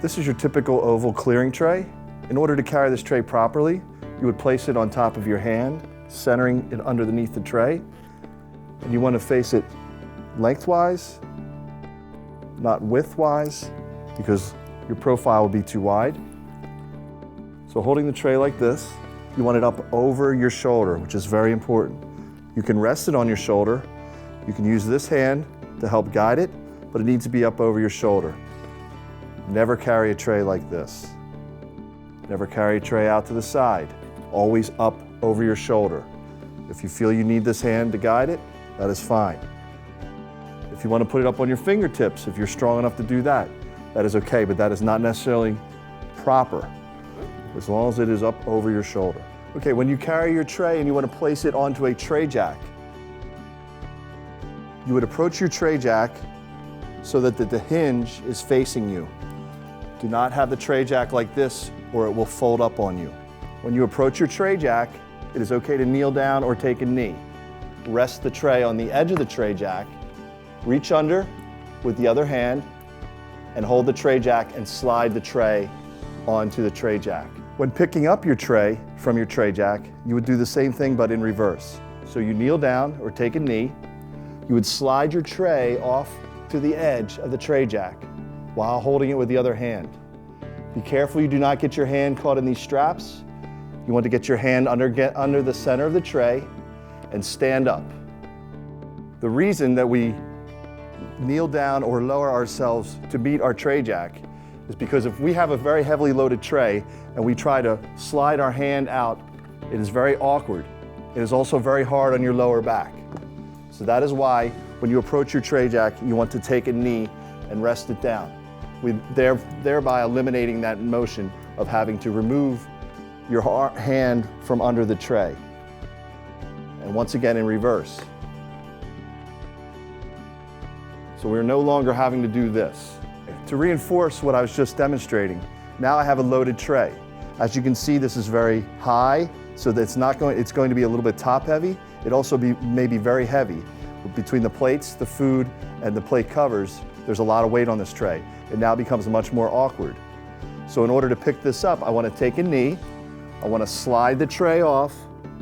This is your typical oval clearing tray. In order to carry this tray properly, you would place it on top of your hand, centering it underneath the tray. And you want to face it lengthwise, not widthwise, because your profile will be too wide. So holding the tray like this, you want it up over your shoulder, which is very important. You can rest it on your shoulder. You can use this hand to help guide it, but it needs to be up over your shoulder. Never carry a tray like this. Never carry a tray out to the side. Always up over your shoulder. If you feel you need this hand to guide it, that is fine. If you want to put it up on your fingertips, if you're strong enough to do that, that is okay, but that is not necessarily proper, as long as it is up over your shoulder. Okay, when you carry your tray and you want to place it onto a tray jack, you would approach your tray jack so that the hinge is facing you. Do not have the tray jack like this or it will fold up on you. When you approach your tray jack, it is okay to kneel down or take a knee. Rest the tray on the edge of the tray jack, reach under with the other hand, and hold the tray jack and slide the tray onto the tray jack. When picking up your tray from your tray jack, you would do the same thing but in reverse. So you kneel down or take a knee, you would slide your tray off to the edge of the tray jack while holding it with the other hand. Be careful you do not get your hand caught in these straps. You want to get your hand under the center of the tray and stand up. The reason that we kneel down or lower ourselves to meet our tray jack is because if we have a very heavily loaded tray and we try to slide our hand out, it is very awkward. It is also very hard on your lower back. So that is why when you approach your tray jack, you want to take a knee and rest it down, thereby eliminating that motion of having to remove your hand from under the tray. And once again in reverse. So we're no longer having to do this. To reinforce what I was just demonstrating, now I have a loaded tray. As you can see, this is very high, so that it's going to be a little bit top heavy. It also may be very heavy. Between the plates, the food, and the plate covers, there's a lot of weight on this tray. It now becomes much more awkward. So in order to pick this up, I want to take a knee, I want to slide the tray off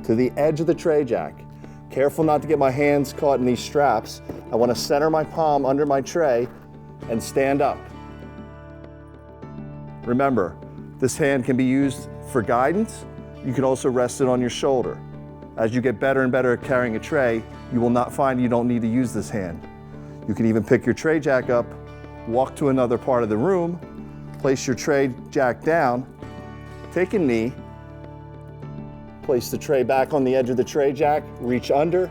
to the edge of the tray jack. Careful not to get my hands caught in these straps. I want to center my palm under my tray and stand up. Remember, this hand can be used for guidance. You can also rest it on your shoulder. As you get better and better at carrying a tray, you will not find you don't need to use this hand. You can even pick your tray jack up, walk to another part of the room, place your tray jack down, take a knee, place the tray back on the edge of the tray jack, reach under,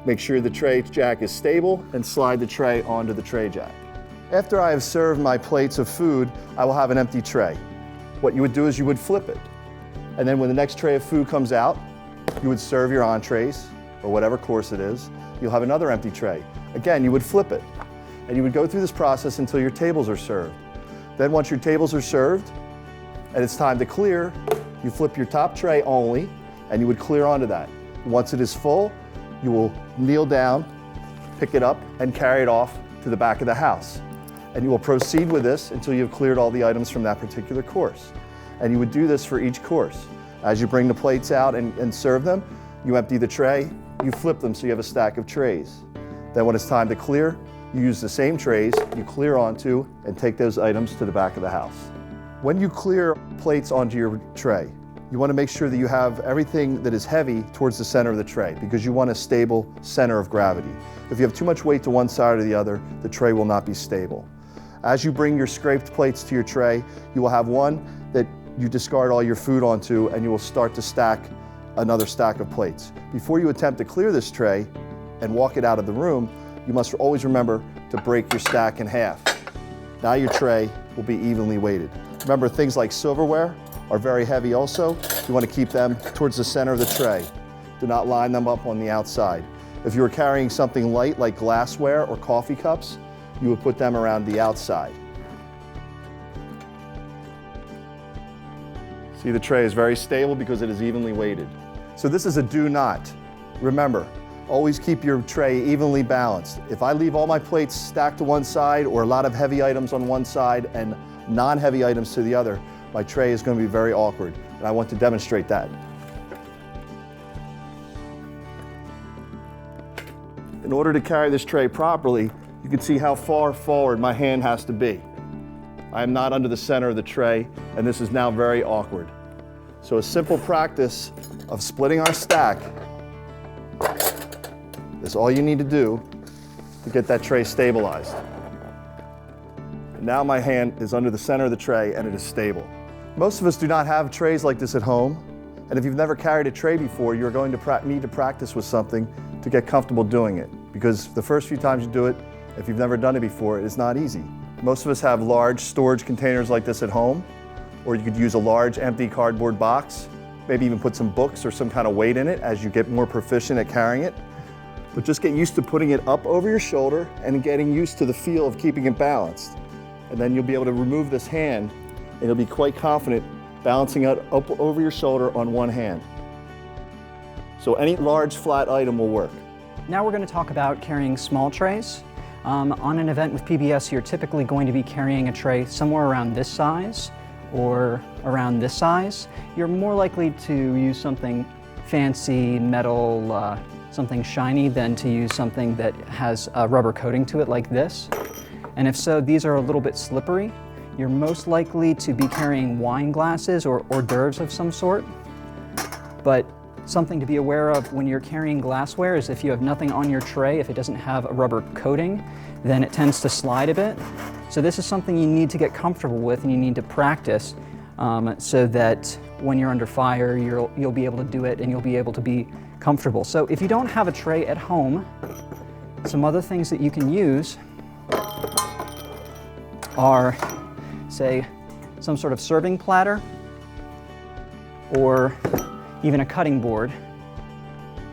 make sure the tray jack is stable, and slide the tray onto the tray jack. After I have served my plates of food, I will have an empty tray. What you would do is you would flip it. And then when the next tray of food comes out, you would serve your entrees, or whatever course it is. You'll have another empty tray. Again, you would flip it. And you would go through this process until your tables are served. Then once your tables are served, and it's time to clear, you flip your top tray only, and you would clear onto that. Once it is full, you will kneel down, pick it up, and carry it off to the back of the house. And you will proceed with this until you've cleared all the items from that particular course. And you would do this for each course. As you bring the plates out and serve them, you empty the tray, you flip them so you have a stack of trays. Then when it's time to clear, you use the same trays, you clear onto, and take those items to the back of the house. When you clear plates onto your tray, you want to make sure that you have everything that is heavy towards the center of the tray, because you want a stable center of gravity. If you have too much weight to one side or the other, the tray will not be stable. As you bring your scraped plates to your tray, you will have one that you discard all your food onto, and you will start to stack another stack of plates. Before you attempt to clear this tray and walk it out of the room, you must always remember to break your stack in half. Now your tray will be evenly weighted. Remember, things like silverware are very heavy also. You want to keep them towards the center of the tray. Do not line them up on the outside. If you are carrying something light like glassware or coffee cups, you would put them around the outside. See, the tray is very stable because it is evenly weighted. So this is a do not. Remember, always keep your tray evenly balanced. If I leave all my plates stacked to one side or a lot of heavy items on one side and non-heavy items to the other, my tray is going to be very awkward, and I want to demonstrate that. In order to carry this tray properly, you can see how far forward my hand has to be. I am not under the center of the tray, and this is now very awkward. So a simple practice of splitting our stack is all you need to do to get that tray stabilized. Now my hand is under the center of the tray and it is stable. Most of us do not have trays like this at home, and if you've never carried a tray before, you're going to need to practice with something to get comfortable doing it, because the first few times you do it, if you've never done it before, it's not easy. Most of us have large storage containers like this at home, or you could use a large empty cardboard box, maybe even put some books or some kind of weight in it as you get more proficient at carrying it. But just get used to putting it up over your shoulder and getting used to the feel of keeping it balanced. And then you'll be able to remove this hand and you'll be quite confident balancing it up over your shoulder on one hand. So any large flat item will work. Now we're going to talk about carrying small trays. On an event with PBS, you're typically going to be carrying a tray somewhere around this size or around this size. You're more likely to use something fancy, metal, something shiny than to use something that has a rubber coating to it like this. And if so, these are a little bit slippery. You're most likely to be carrying wine glasses or hors d'oeuvres of some sort. But something to be aware of when you're carrying glassware is if you have nothing on your tray, if it doesn't have a rubber coating, then it tends to slide a bit. So this is something you need to get comfortable with and you need to practice so that when you're under fire, you'll be able to do it and you'll be able to be comfortable. So if you don't have a tray at home, some other things that you can use are, say, some sort of serving platter or even a cutting board.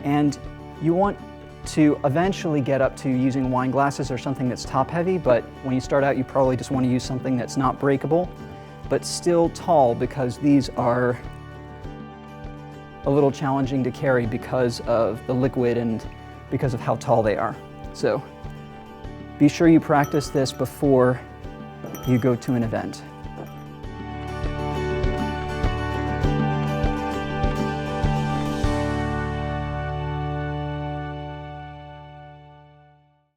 And you want to eventually get up to using wine glasses or something that's top heavy, but when you start out you probably just want to use something that's not breakable, but still tall, because these are a little challenging to carry because of the liquid and because of how tall they are. So be sure you practice this before you go to an event.